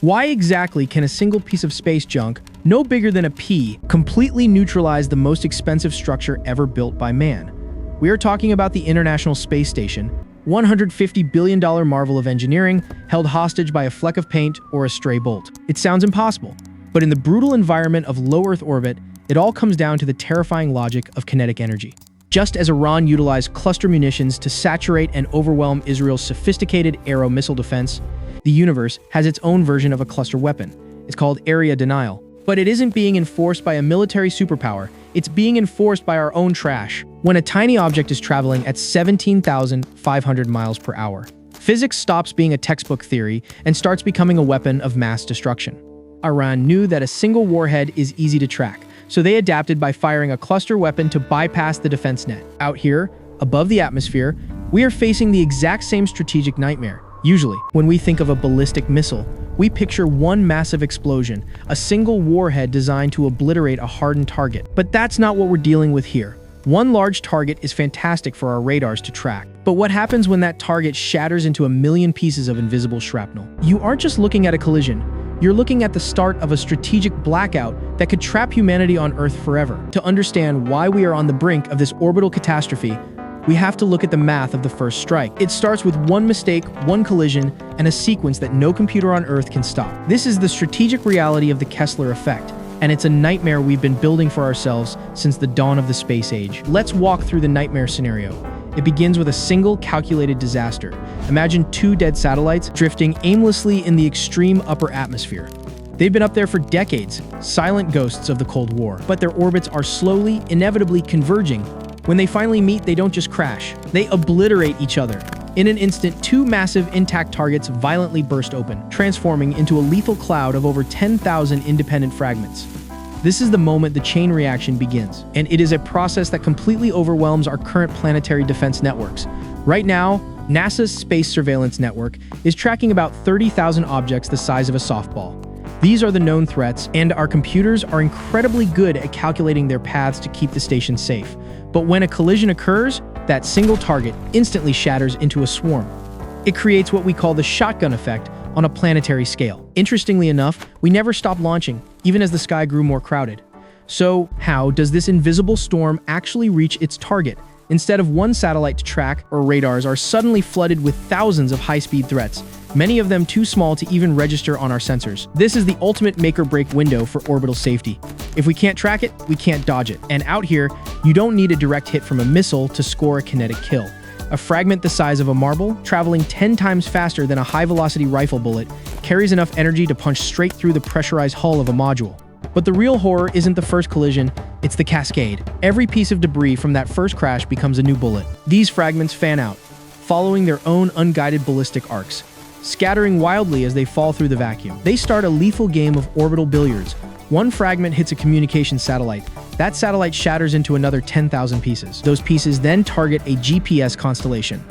Why exactly can a single piece of space junk, no bigger than a pea, completely neutralize the most expensive structure ever built by man? We are talking about the International Space Station, $150 billion marvel of engineering, held hostage by a fleck of paint or a stray bolt. It sounds impossible, but in the brutal environment of low Earth orbit, it all comes down to the terrifying logic of kinetic energy. Just as Iran utilized cluster munitions to saturate and overwhelm Israel's sophisticated aero missile defense, the universe has its own version of a cluster weapon. It's called area denial. But it isn't being enforced by a military superpower, it's being enforced by our own trash. When a tiny object is traveling at 17,500 miles per hour, physics stops being a textbook theory and starts becoming a weapon of mass destruction. Iran knew that a single warhead is easy to track, so they adapted by firing a cluster weapon to bypass the defense net. Out here, above the atmosphere, we are facing the exact same strategic nightmare. Usually, when we think of a ballistic missile, we picture one massive explosion, a single warhead designed to obliterate a hardened target. But that's not what we're dealing with here. One large target is fantastic for our radars to track. But what happens when that target shatters into a million pieces of invisible shrapnel? You aren't just looking at a collision. You're looking at the start of a strategic blackout that could trap humanity on Earth forever. To understand why we are on the brink of this orbital catastrophe, we have to look at the math of the first strike. It starts with one mistake, one collision, and a sequence that no computer on Earth can stop. This is the strategic reality of the Kessler effect, and it's a nightmare we've been building for ourselves since the dawn of the space age. Let's walk through the nightmare scenario. It begins with a single calculated disaster. Imagine two dead satellites drifting aimlessly in the extreme upper atmosphere. They've been up there for decades, silent ghosts of the Cold War, but their orbits are slowly, inevitably converging. When they finally meet, they don't just crash, they obliterate each other. In an instant, two massive intact targets violently burst open, transforming into a lethal cloud of over 10,000 independent fragments. This is the moment the chain reaction begins, and it is a process that completely overwhelms our current planetary defense networks. Right now, NASA's Space Surveillance Network is tracking about 30,000 objects the size of a softball. These are the known threats, and our computers are incredibly good at calculating their paths to keep the station safe. But when a collision occurs, that single target instantly shatters into a swarm. It creates what we call the shotgun effect on a planetary scale. Interestingly enough, we never stopped launching, even as the sky grew more crowded. So, how does this invisible storm actually reach its target? Instead of one satellite to track, our radars are suddenly flooded with thousands of high-speed threats, many of them too small to even register on our sensors. This is the ultimate make-or-break window for orbital safety. If we can't track it, we can't dodge it. And out here, you don't need a direct hit from a missile to score a kinetic kill. A fragment the size of a marble, traveling 10 times faster than a high-velocity rifle bullet, carries enough energy to punch straight through the pressurized hull of a module. But the real horror isn't the first collision, it's the cascade. Every piece of debris from that first crash becomes a new bullet. These fragments fan out, following their own unguided ballistic arcs, scattering wildly as they fall through the vacuum. They start a lethal game of orbital billiards. One fragment hits a communication satellite. That satellite shatters into another 10,000 pieces. Those pieces then target a GPS constellation.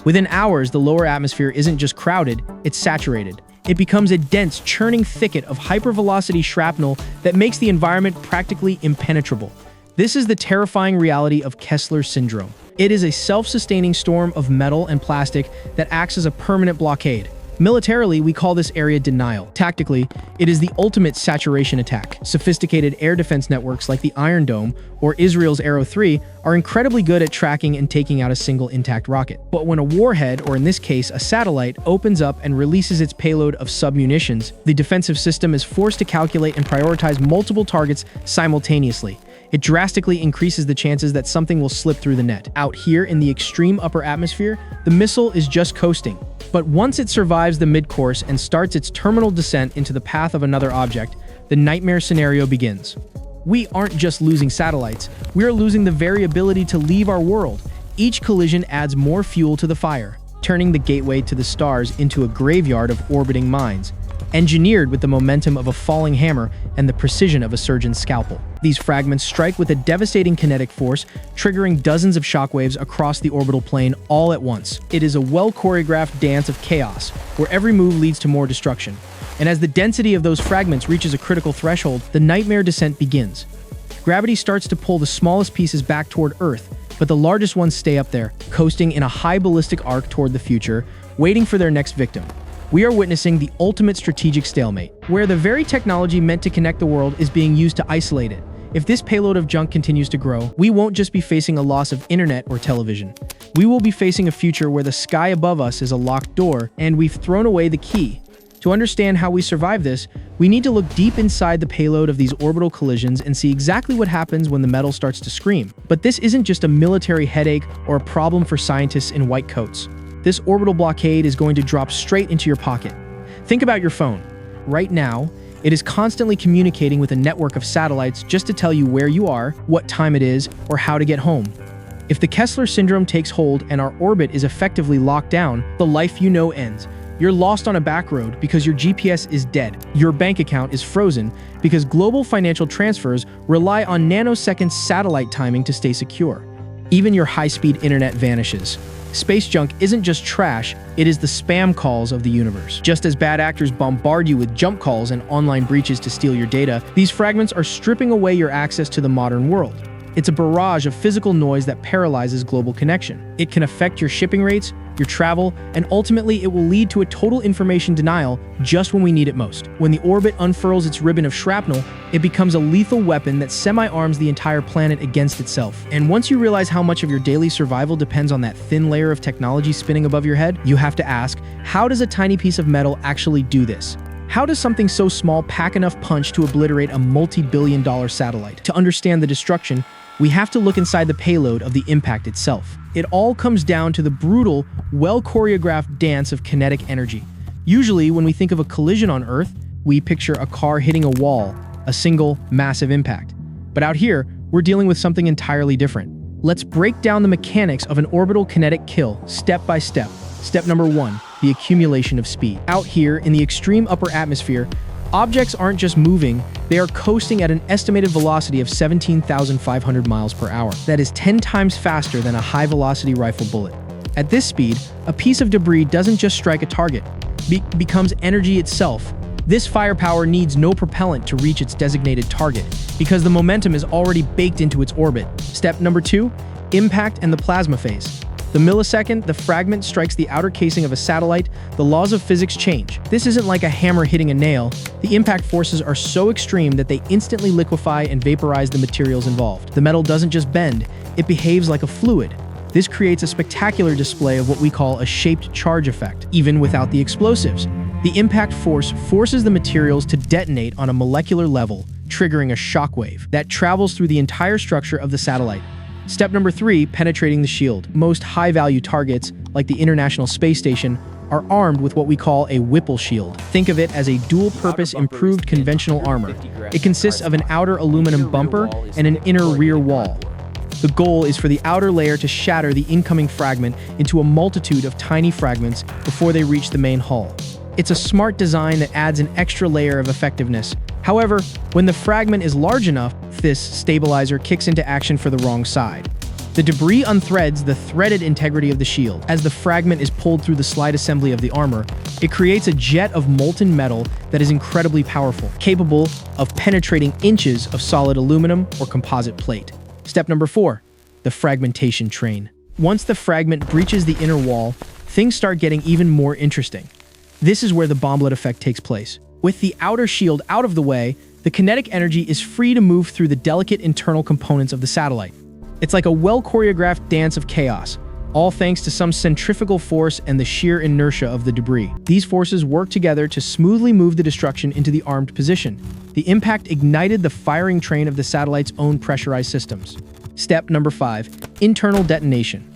Within hours, the lower atmosphere isn't just crowded, it's saturated. It becomes a dense, churning thicket of hypervelocity shrapnel that makes the environment practically impenetrable. This is the terrifying reality of Kessler Syndrome. It is a self-sustaining storm of metal and plastic that acts as a permanent blockade. Militarily, we call this area denial. Tactically, it is the ultimate saturation attack. Sophisticated air defense networks like the Iron Dome or Israel's Arrow 3 are incredibly good at tracking and taking out a single intact rocket. But when a warhead, or in this case a satellite, opens up and releases its payload of submunitions, the defensive system is forced to calculate and prioritize multiple targets simultaneously. It drastically increases the chances that something will slip through the net. Out here in the extreme upper atmosphere, the missile is just coasting. But once it survives the mid-course and starts its terminal descent into the path of another object, the nightmare scenario begins. We aren't just losing satellites, we are losing the very ability to leave our world. Each collision adds more fuel to the fire, turning the gateway to the stars into a graveyard of orbiting mines, engineered with the momentum of a falling hammer and the precision of a surgeon's scalpel. These fragments strike with a devastating kinetic force, triggering dozens of shockwaves across the orbital plane all at once. It is a well-choreographed dance of chaos, where every move leads to more destruction. And as the density of those fragments reaches a critical threshold, the nightmare descent begins. Gravity starts to pull the smallest pieces back toward Earth, but the largest ones stay up there, coasting in a high ballistic arc toward the future, waiting for their next victim. We are witnessing the ultimate strategic stalemate, where the very technology meant to connect the world is being used to isolate it. If this payload of junk continues to grow, we won't just be facing a loss of internet or television. We will be facing a future where the sky above us is a locked door, and we've thrown away the key. To understand how we survive this, we need to look deep inside the payload of these orbital collisions and see exactly what happens when the metal starts to scream. But this isn't just a military headache or a problem for scientists in white coats. This orbital blockade is going to drop straight into your pocket. Think about your phone. Right now, it is constantly communicating with a network of satellites just to tell you where you are, what time it is, or how to get home. If the Kessler Syndrome takes hold and our orbit is effectively locked down, the life you know ends. You're lost on a back road because your GPS is dead. Your bank account is frozen because global financial transfers rely on nanosecond satellite timing to stay secure. Even your high-speed internet vanishes. Space junk isn't just trash, it is the spam calls of the universe. Just as bad actors bombard you with jump calls and online breaches to steal your data, these fragments are stripping away your access to the modern world. It's a barrage of physical noise that paralyzes global connection. It can affect your shipping rates, your travel, and ultimately it will lead to a total information denial just when we need it most. When the orbit unfurls its ribbon of shrapnel, it becomes a lethal weapon that semi-arms the entire planet against itself. And once you realize how much of your daily survival depends on that thin layer of technology spinning above your head, you have to ask, how does a tiny piece of metal actually do this? How does something so small pack enough punch to obliterate a multi-billion-dollar satellite? To understand the destruction, we have to look inside the payload of the impact itself. It all comes down to the brutal, well-choreographed dance of kinetic energy. Usually, when we think of a collision on Earth, we picture a car hitting a wall, a single, massive impact. But out here, we're dealing with something entirely different. Let's break down the mechanics of an orbital kinetic kill, step by step. Step number 1, the accumulation of speed. Out here, in the extreme upper atmosphere, objects aren't just moving, they are coasting at an estimated velocity of 17,500 miles per hour. That is 10 times faster than a high-velocity rifle bullet. At this speed, a piece of debris doesn't just strike a target, it becomes energy itself. This firepower needs no propellant to reach its designated target, because the momentum is already baked into its orbit. Step number 2, impact and the plasma phase. The millisecond the fragment strikes the outer casing of a satellite, the laws of physics change. This isn't like a hammer hitting a nail. The impact forces are so extreme that they instantly liquefy and vaporize the materials involved. The metal doesn't just bend, it behaves like a fluid. This creates a spectacular display of what we call a shaped charge effect, even without the explosives. The impact force forces the materials to detonate on a molecular level, triggering a shockwave that travels through the entire structure of the satellite. Step number 3, penetrating the shield. Most high-value targets, like the International Space Station, are armed with what we call a Whipple shield. Think of it as a dual-purpose improved conventional armor. It consists of an outer aluminum bumper and an inner rear wall. The goal is for the outer layer to shatter the incoming fragment into a multitude of tiny fragments before they reach the main hull. It's a smart design that adds an extra layer of effectiveness. However, when the fragment is large enough, this stabilizer kicks into action for the wrong side. The debris unthreads the threaded integrity of the shield. As the fragment is pulled through the slide assembly of the armor, it creates a jet of molten metal that is incredibly powerful, capable of penetrating inches of solid aluminum or composite plate. Step number 4, the fragmentation train. Once the fragment breaches the inner wall, things start getting even more interesting. This is where the bomblet effect takes place. With the outer shield out of the way, the kinetic energy is free to move through the delicate internal components of the satellite. It's like a well-choreographed dance of chaos, all thanks to some centrifugal force and the sheer inertia of the debris. These forces work together to smoothly move the destruction into the armed position. The impact ignited the firing train of the satellite's own pressurized systems. Step number 5, internal detonation.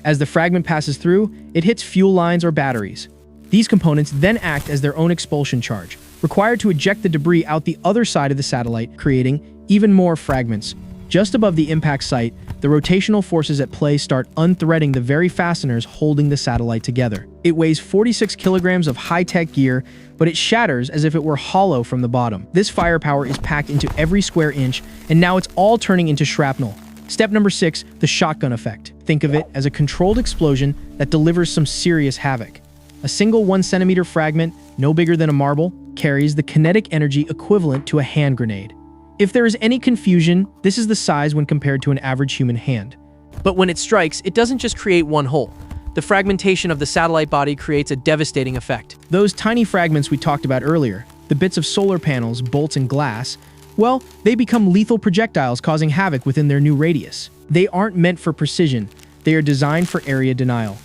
As the fragment passes through, it hits fuel lines or batteries. These components then act as their own expulsion charge, required to eject the debris out the other side of the satellite, creating even more fragments. Just above the impact site, the rotational forces at play start unthreading the very fasteners holding the satellite together. It weighs 46 kilograms of high-tech gear, but it shatters as if it were hollow from the bottom. This firepower is packed into every square inch, and now it's all turning into shrapnel. Step number 6, the shotgun effect. Think of it as a controlled explosion that delivers some serious havoc. A single 1-centimeter fragment, no bigger than a marble, carries the kinetic energy equivalent to a hand grenade. If there is any confusion, this is the size when compared to an average human hand. But when it strikes, it doesn't just create one hole. the fragmentation of the satellite body creates a devastating effect. Those tiny fragments we talked about earlier, the bits of solar panels, bolts, and glass, well, they become lethal projectiles causing havoc within their new radius. They aren't meant for precision, they are designed for area denial.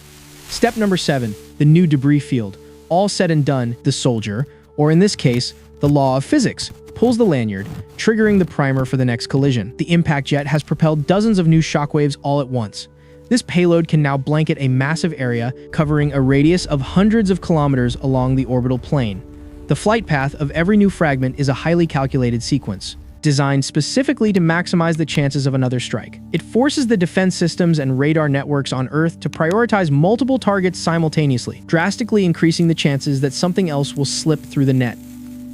Step number 7, the new debris field. All said and done, the soldier, or in this case, the law of physics, pulls the lanyard, triggering the primer for the next collision. The impact jet has propelled dozens of new shockwaves all at once. This payload can now blanket a massive area covering a radius of hundreds of kilometers along the orbital plane. The flight path of every new fragment is a highly calculated sequence, designed specifically to maximize the chances of another strike. It forces the defense systems and radar networks on Earth to prioritize multiple targets simultaneously, drastically increasing the chances that something else will slip through the net.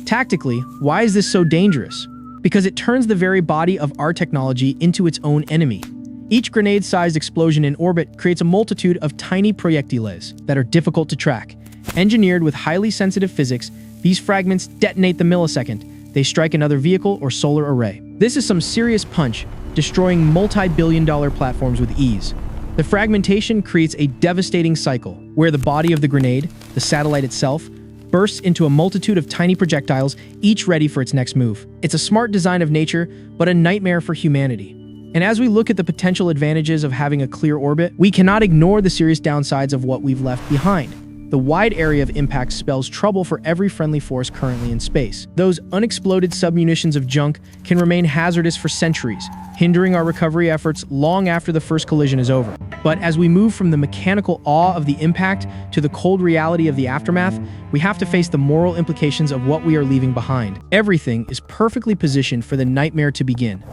Tactically, why is this so dangerous? Because it turns the very body of our technology into its own enemy. Each grenade-sized explosion in orbit creates a multitude of tiny projectiles that are difficult to track. Engineered with highly sensitive physics, these fragments detonate the millisecond they strike another vehicle or solar array. This is some serious punch, destroying multi-billion-dollar platforms with ease. The fragmentation creates a devastating cycle, where the body of the grenade, the satellite itself, bursts into a multitude of tiny projectiles, each ready for its next move. It's a smart design of nature, but a nightmare for humanity. And as we look at the potential advantages of having a clear orbit, we cannot ignore the serious downsides of what we've left behind. The wide area of impact spells trouble for every friendly force currently in space. Those unexploded submunitions of junk can remain hazardous for centuries, hindering our recovery efforts long after the first collision is over. But as we move from the mechanical awe of the impact to the cold reality of the aftermath, we have to face the moral implications of what we are leaving behind. Everything is perfectly positioned for the nightmare to begin.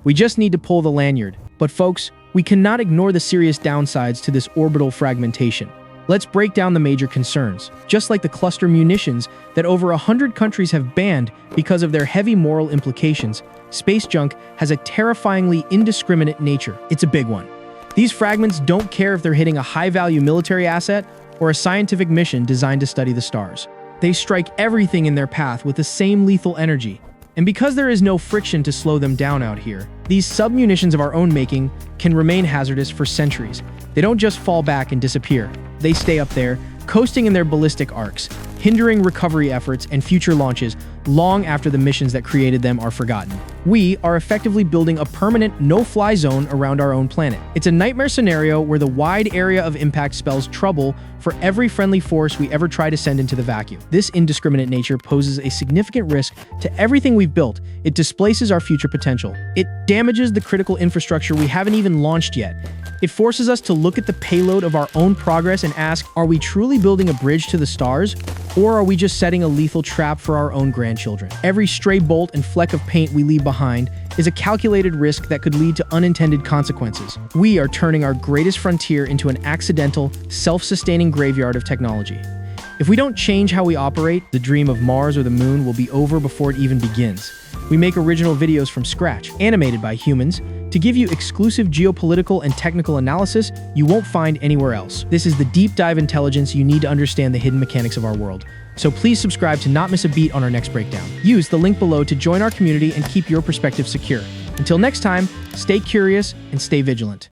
We just need to pull the lanyard. But folks, we cannot ignore the serious downsides to this orbital fragmentation. Let's break down the major concerns. Just like the cluster munitions that over 100 countries have banned because of their heavy moral implications, space junk has a terrifyingly indiscriminate nature. It's a big one. These fragments don't care if they're hitting a high-value military asset or a scientific mission designed to study the stars. They strike everything in their path with the same lethal energy. And because there is no friction to slow them down out here, these submunitions of our own making can remain hazardous for centuries. They don't just fall back and disappear. They stay up there, coasting in their ballistic arcs, hindering recovery efforts and future launches long after the missions that created them are forgotten. We are effectively building a permanent no-fly zone around our own planet. It's a nightmare scenario where the wide area of impact spells trouble for every friendly force we ever try to send into the vacuum. This indiscriminate nature poses a significant risk to everything we've built. It displaces our future potential. It damages the critical infrastructure we haven't even launched yet. It forces us to look at the payload of our own progress and ask, are we truly building a bridge to the stars? Or are we just setting a lethal trap for our own grandchildren? Every stray bolt and fleck of paint we leave behind is a calculated risk that could lead to unintended consequences. We are turning our greatest frontier into an accidental, self-sustaining graveyard of technology. If we don't change how we operate, the dream of Mars or the Moon will be over before it even begins. We make original videos from scratch, animated by humans, to give you exclusive geopolitical and technical analysis you won't find anywhere else. This is the deep dive intelligence you need to understand the hidden mechanics of our world. So please subscribe to not miss a beat on our next breakdown. Use the link below to join our community and keep your perspective secure. Until next time, stay curious and stay vigilant.